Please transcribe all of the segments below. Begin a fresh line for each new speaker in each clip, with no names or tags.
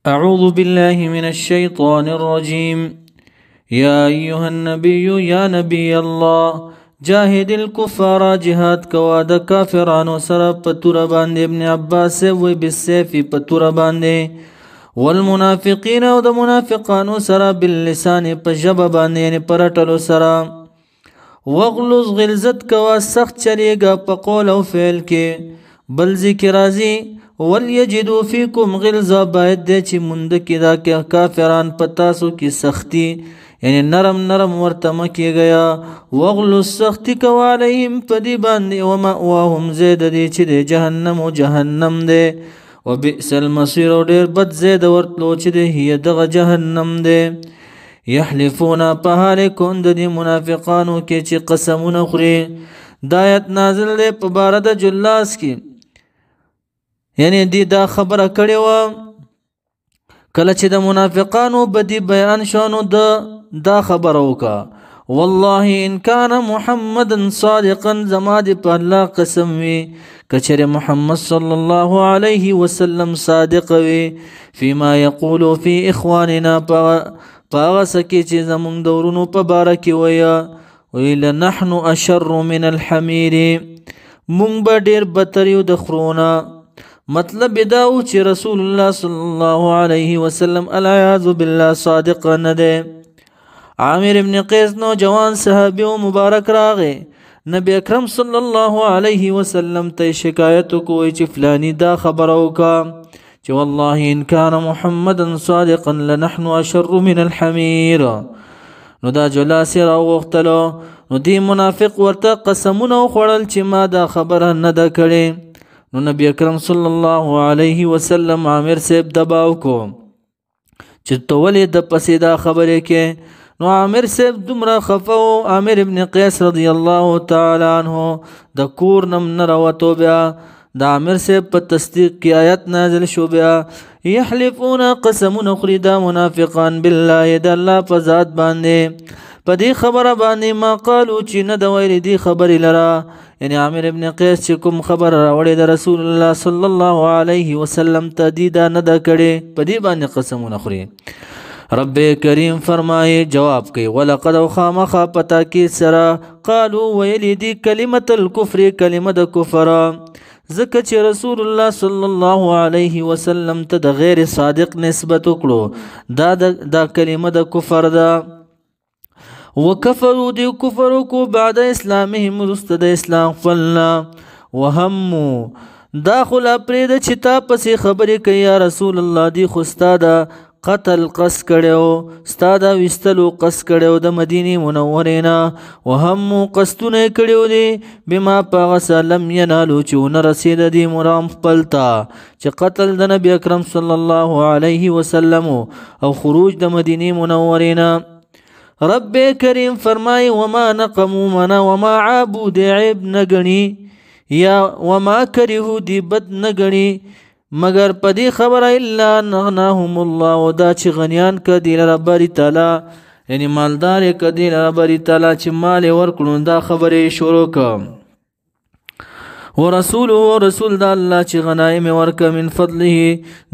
أعوذ بالله من الشيطان الرجيم. يا أيها النبي يا نبي الله جاهد الكفار جهاد كواد كافران سر پتور باندې ابن عباس و بالسيف پتور باندې والمنافقين او د منافقانو سر باللسان پجب باندې یعنی پرټلو سر وغلظ غلظت کوا سخت چریګه په قول او فعل کې بل ذکر راځي وليجدوا فيكم غلظه باید د چې مند کې دا کافران پتاسو کې سختی یعنی نرم نرم ورته مکی گیا وغلظ سختی کوالیهم پدی باندې ومأواهم زید دی چې د جهنم او جهنم دی وبئس المصير ډیر بد زید ورتلو چې د هي دغه جهنم دی يحلفون په حال کون د منافقانو کې چې قسمونه خوري دایت نازل دی په بار د جلاس کې یعنی دی دا خبره کړې و کله چې د منافقانو بدی بیان شونو دا خبره وکا والله ان كان محمد صادقا زماد په الله قسم وي کچره محمد صلی الله علیه وسلم صادق وي فيما يقول في اخواننا پاغه سکی چې زمونږ دورونو په باره کې ویل نحن اشر من الحمير مونږ به ډیر بدتر یو د خرونه مطلب دا و چې رسول الله صلی الله علیه وسلم العیاذ بالله صادق نه دی عامر ابن قیس نو جوان صحابي او مبارک راغی نبی اکرم صلی الله علیه وسلم ته شکایت کوي چې فلانی دا خبر اوکا چې والله ان كان محمد صادقا لنحن اشر من الحمير نو دا جلاس راوختلو نو دی منافق ورته قسمونه خوړل چې ما دا خبره نه ده کړې نو نبی اکرم صلی الله علیه وسلم عامر صاحب دباو کو چې تولې د پسې دا خبره کې نو عامر صاحب دومره خفو عامر ابن قیس رضی الله تعالی عنہ د کور نم نروتو بیا د عامر صاحب په تصدیق کې آیت نازل شو بیا یحلفون قسمون خریدا منافقان بالله د الله په ذات باندې په دې خبره باندې ما قالو چې نه د ویل دي خبرې لرا یعنی عامر ابن قیس چې کوم خبر راوړې د رسول الله صلی الله علیه وسلم تدیدا نه د کړي په دې باندې قسمونه خوري رب کریم فرمایي جواب کوي ولقد خامخ پتا کې سرا قالو ویل دي کلمه الكفر کلمه د کفر ځکه چې رسول الله صلی الله علیه وسلم ته د غیر صادق نسبت وکړو دا کلمه د کفر ده وکفروا دی کفرو کو بعد اسلامهم رستد اسلام فلنا وهمو داخل پرید چې تا پسې خبرې کوي یا رسول الله دی خو استاده قتل قص کړو استاده وستلو قص کړو د مدینه منورې نه وهمو قصتونه کړو دي بما پغسلم ینالو چې رسید دی مرام خپلتا چې قتل د نبی اکرم صلی الله علیه وسلم او خروج د مدینه منورې نه رب کریم فرمای وما نقموا منا وما عابوا دی عیب نگنی یا وما کرهو دی بد نگنی مگر پدی خبر الا نغناهم الله ودا چې غنیان کدی رباری تعالی یعنی مالدار کدی رباری تعالی چې مال ورکړو دا خبره شروع کوم ورسول د الله چې غنایم ورکه من فضله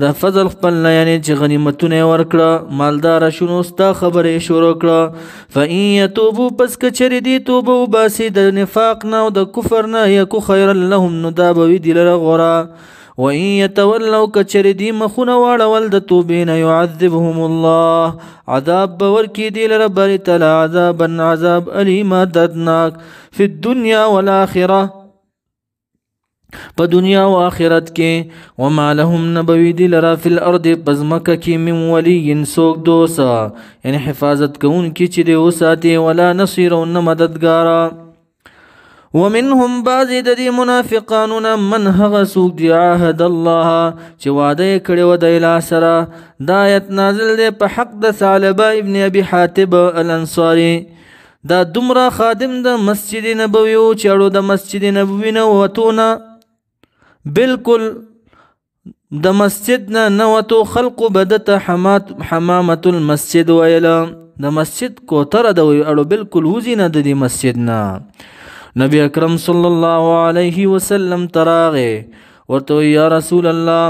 د فضل خپل یعنی چې غنیمتونه ورکړه مالدار شونو ستا خبره شروع کړه فإن يتوبوا پس کچری دی توبه وباسي د نفاق نه او د کفر نه یکو خیر لهم ندابوي دی لره غورا وإن يتولوا کچری دی مخونه واړول د توبې نه يعذبهم الله عذاب باور کی دی لره بری تعالی عذاب الیم دردناک فی الدنيا والآخرة په دنیا او آخرت کې وما لهم نبوي دي لرا فی الارض پزمکه کې من ولی سوک دوسا یعنی حفاظت کون کی چې دی وساتي ولا نصير ون مددگارا ومنهم بعض د منافقانون من هغه سوک دی عهد الله چې وعده کړي و د اله سره دا آیت نازل دی په حق د ثعلبه ابن ابي حاتب الانصاري دا دمرا خادم د مسجد نبوي او چړو د مسجد نبوي نه وتونه بالکل د مسجد نه نوتو خلق بدت حمامت المسجد ویلا د مسجد کوتره د اړو بالکل وزي نه د مسجد نه نبی اکرم صلی الله علیه وسلم تراغه ورته یا رسول الله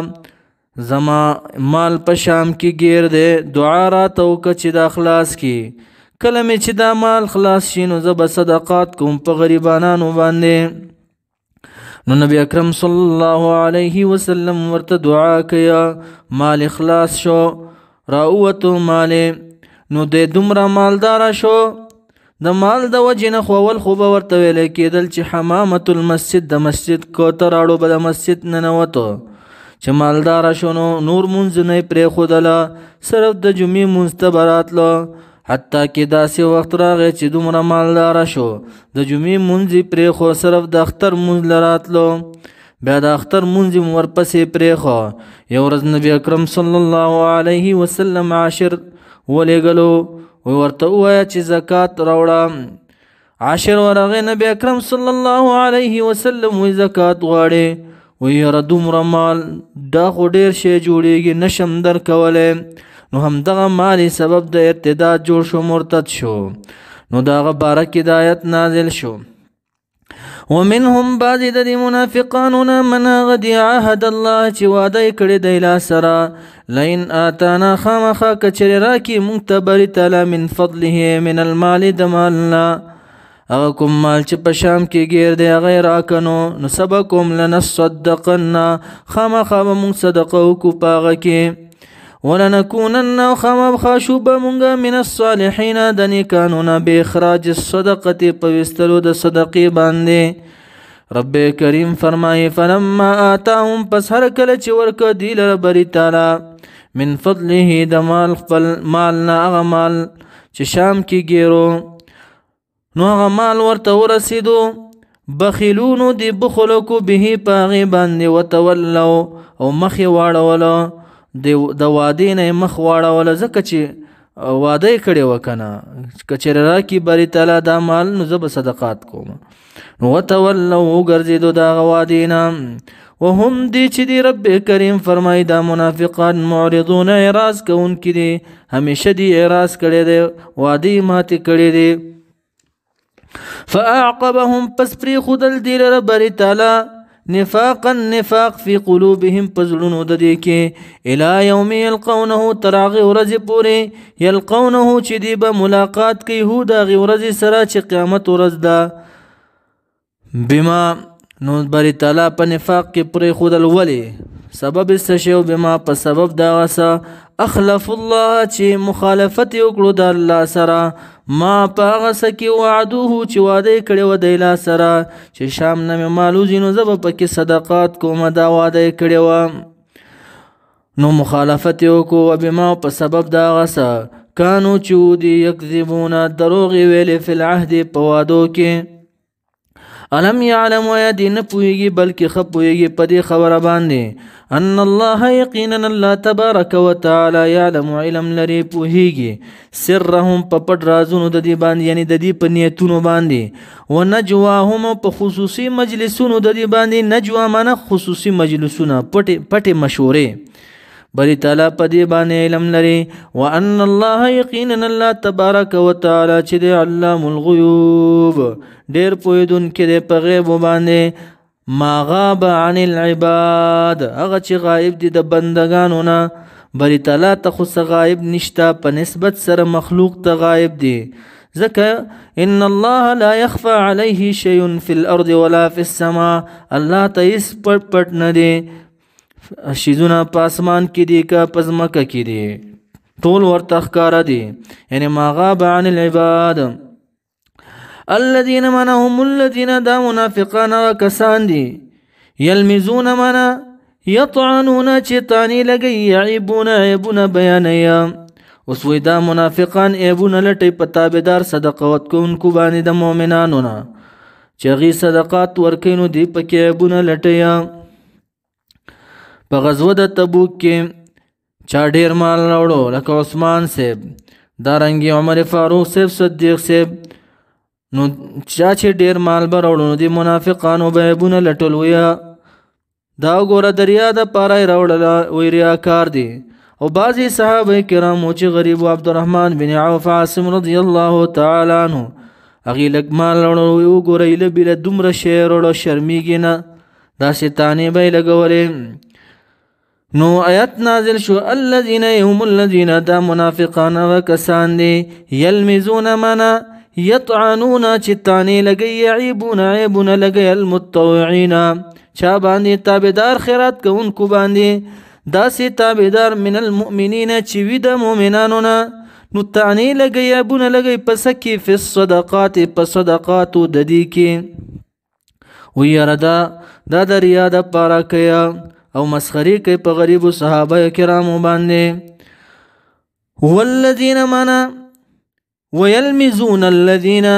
زما مال په شام کې گیر دی، دعا راته وکړه چې دا خلاص کی. کله مې چې دا مال خلاص شي نو زه به صدقات کوم په غریبانانو باندې. نو نبی اکرم صلی الله علیه وسلم ورته دعا کیا، مال خلاص شو، راووتو مال. نو د دومره مالدار شو، د مال د وجې نه خو اول خو به ورته ویلی کېدل چې حمامة المسجد، د مسجد کوتراړو به د مسجد ننوتو. چې مالدار شو نو نور مونځ نه یې پرېښودله، صرف د جمعې مونځ ته به راتلو. حتی کې داسې وخت راغی چې دومره مالدار شو، د جمعې مونځ یې پرېښو، صرف د اختر مونځ له راتلو. بیا د اختر مونځ یې ورپسې پرېښو. یو ورځ نبی اکرم صلی الله علیه وسلم عاشر ولېږلو، ورته ووایه چې زکات راوړه. عاشر ورغی، نبی اکرم صلی الله علیه وسلم وی زکات غواړي؟ وی یاره دومره مال دا خو ډېر شی جوړېږي، نشم درکولی. نو همدغه مالی سبب د ارتداد جوړ شو، مرتد شو. نو د هغه باره کې د آیت نازل شو، ومنهم بعضې د دې منافقانو نه من هغه دي عهد الله چې واده یې کړی دی له سره، لئن آتانا خامخا که چېرې راکړي موږ ته بري تعالی من فضله من المال، د مال نه هغه کوم مال چې په شام کې ګیر دی هغه یې راکنو، نو سبا کوم لنصدقن، خامخا به موږ صدقه وکړو په هغه کې. ولنکونن، خامخا شو به مونږ من الصالحین، د نیکانو نه باخراج الصدقه، په ویستلو د صدقې باندې. رب کریم فرمایي فلما آتاهم، پس هر کله چې ورکه دی لره بری تعالی من فضله، د مال خپل مال نه، هغه مال چې شام کې ګیرو، نو هغه مال ورته ورسېدو، بخیلونو دی بخلو کو به په هغې باندې، وتولو او مخ یې واړولو، د وادې نه یې مخ واړوله، ځکه چې واده یې کړې وه که نه، که چېرې راکړي باري تعالی دا مال نو زه به صدقات کوم. نو وتولو وګرځېدو د هغه وادې نه، وهم دی چې دی رب کریم فرمایي دا منافقان معرضون، اعراض کوونکي دي، همیشه دی اعراض کړی دی، وعدې ماتې کړی دی. فاعقبهم، پس پرېښودل دی لره باري تعالی نفاقا، نفاق فی قلوبهم، پزړونو د دې کې، الی یوم یلقونه، تر هغې ورځې پورې، یلقونه چې دی به ملاقات کوي، هو د هغې ورځې سره چې قیامت ورځ ده. بما، نو باري تعالی په نفاق کې پرېښودل، ولې؟ سبب څه شی؟ بما، په سبب د هغه څه، اخلف الله چې مخالفت یې وکړو د الله سره، ما په هغه څه کې وعدوه چې واده یې کړی و دی له سره، چې شام نه مې مال وځي نو زه به پکې صدقات کوم، دا واده یې کړې وه. نو مخالفت یې وکړو، بما، په سبب د هغه څه، کانو چې دي یکذبونه، دروغ یې ویلې، فی العهد، په وعدو کې. علم یعلم، ویا دی نه پوهېږي بلکې ښه پوهېږي په دې خبره باندې، ان الله، یقینا الله تبارک وتعالی، یعلم، علم لري، پوهېږي، سرهم، په پټ رازونو د دې باندې، یعنی د دې په نیتونو باندې، و نجواهم، په خصوصي مجلسونو د دې باندې. نجوا معنی خصوصي مجلسونه، پټې مشورې، بری تعالی په دې باندې علم لري. وان الله، یقینا الله تبارک وتعالی چې دی علام الغیوب، ډېر پوهېدونکی دی په غیب باندې. ما غاب عن العباد، هغه چې غایب دي د بندگانو نه، بری تعالی ته خو څه غایب نشته، په نسبت سره مخلوق ته غایب دي، ځکه ان الله لا يخفى عليه شيء في الارض ولا في السماء، الله ته هېڅ پټ نه دی، شیزونه په اسمان کې دي که په ځمکه کې دي، ټول ورته ښکاره دي. یعنی ما غاب عن العباد. الذين منهم الذين، دا منافقان هغه کسان دي، یلمزون منا یطعنون، چې طعنې لګوي، یعیبون، عیبونه بیانوي. اوس وایي دا منافقان عیبونه لټوي په تابعدار صدقه ورکوونکو باندې د مؤمنانو نه، چې هغوی صدقات ورکوي نو دوی پکې عیبونه لټوي. په غزوه د تبوک کې چا ډېر مال راوړو، لکه عثمان صاحب، دارنګې عمر فاروق صاحب، صدیق صاحب، نو چا چې ډېر مال به راوړو نو د منافقانو به عیبونه لټول، ویه دا وګوره د ریا دپاره یې راوړله، وایي ریاکار دی. او بعضې صحابه کرامو چې غریب و، عبدالرحمن بن عوف، عاصم رضی الله تعالی عنه، هغې لږ مال راوړو، وایي وګوره ایله بیله دومره شی یې راوړو، شرمېږي نه، داسې طعنې به یې لګولې. نو آیت نازل شو الذین هم الذین دا منافقان وکسان دی یلمزون منا یطعنون چتانی لگی یعیبون عیبون لگی المتطوعین چا باندې تابعدار خیرات کوونکو باندې داسې تابعدار من المؤمنین چې وي د مؤمنانو نه نو تعنی لگی یعیبون لگی پس کې فی الصدقات په صدقاتو د دې کې ویره دا د ریا د پاره کیا او مسخری کوي په غریبو صحابه کرامو باندې والذین منا ويلمزون الذين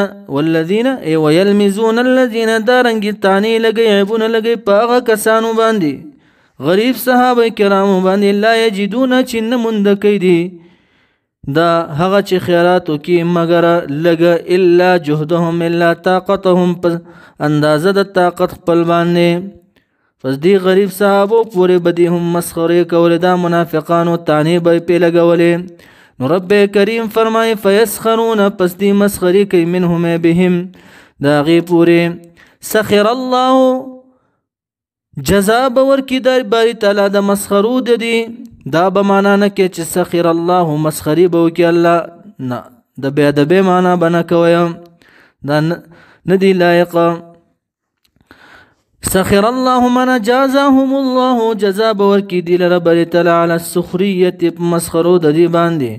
ويلمزون الذين دارنګ تانی لګي عیبونه لګي په هغه کسانو باندې غریب صحابه کرامو باندې لا یجدون چن مند کیدی دا هغه چې خیراتو کې مگر لګ الا جهدهم الا طاقتهم اندازه د طاقت خپل باندې پس دی غریب صحابو پورې بدی هم مسخره کول دا منافقانو تانی به په لګولې نو رب کریم فرمای فیسخرون پس دی مسخری کوي منهم بهم دا غي پورې سخر الله جزا باور کی در باری تعالی د مسخرو د دی دا به معنا نه کې چې سخر الله مسخری به کی الله نه د بیا د به معنا بنه کوم دا ندی لایق سخر الله من جازاهم الله جزا باور کی دی رب تعالی علی السخریه مسخرو د دی باندې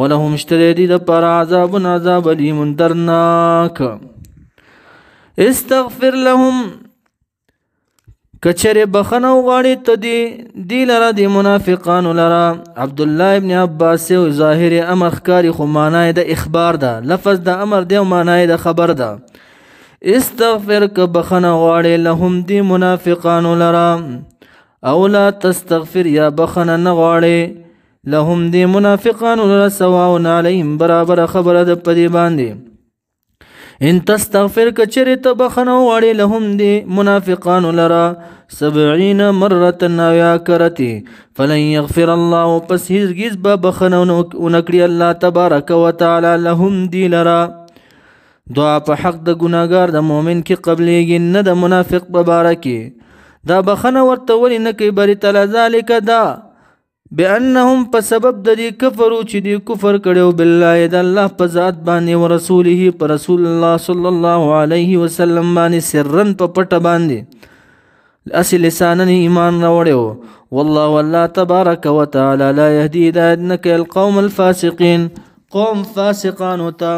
ولهم اشتری دی د پر عذاب الیم درناک استغفر لهم کچره بخنو غاړي ته دی لره دی منافقان لره عبد الله ابن عباس او ظاهر امر خکاری خو معنی د اخبار ده لفظ د امر دی او معنی د خبر ده استغفر که بخنه غواړي لهم دی منافقانو لرا او لا تستغفر یا بخنه نه غواړي لهم دی منافقانو لرا سواء علیهم برابر خبره د پدی باندې ان تستغفر که چرته بخنه غواړي لهم دی منافقانو لرا 70 مره نایا کرتی فلن يغفر الله پس هیڅ به بخنه نکړي الله تبارک وتعالى لهم دی لرا دعا په حق د ګناګار د مؤمن کې قبلېږي نه د منافق په باره کې دا بخنه ورته ولې نه کوي بری تعالی ذلک دا بانهم په سبب د دې کفرو چې دی کفر کړو بالله د الله په ذات باندې او رسوله په رسول الله صلی الله علیه وسلم باندې سرن په پټه باندې اصل لسانن ایمان راوړو والله والله تبارک وتعالى لا يهدي هدایت نه کوي القوم الفاسقین قوم فاسقان ته